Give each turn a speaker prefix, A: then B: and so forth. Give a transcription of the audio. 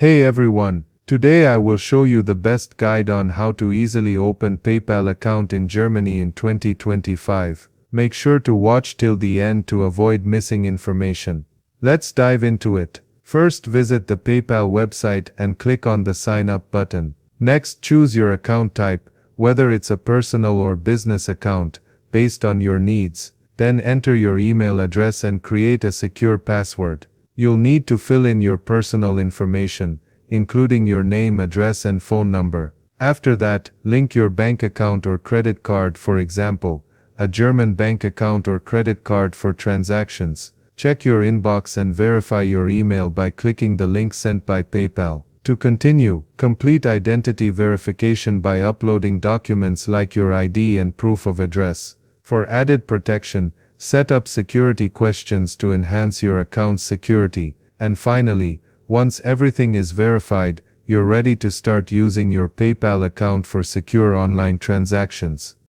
A: Hey everyone, today I will show you the best guide on how to easily open PayPal account in Germany in 2025. Make sure to watch till the end to avoid missing information. Let's dive into it. First, visit the PayPal website and click on the Sign Up button. Next, choose your account type, whether it's a personal or business account, based on your needs. Then enter your email address and create a secure password. You'll need to fill in your personal information, including your name, address, and phone number. After that, link your bank account or credit card, for example, a German bank account or credit card for transactions. Check your inbox and verify your email by clicking the link sent by PayPal. To continue, complete identity verification by uploading documents like your ID and proof of address. For added protection, set up security questions to enhance your account's security. And finally, once everything is verified, you're ready to start using your PayPal account for secure online transactions.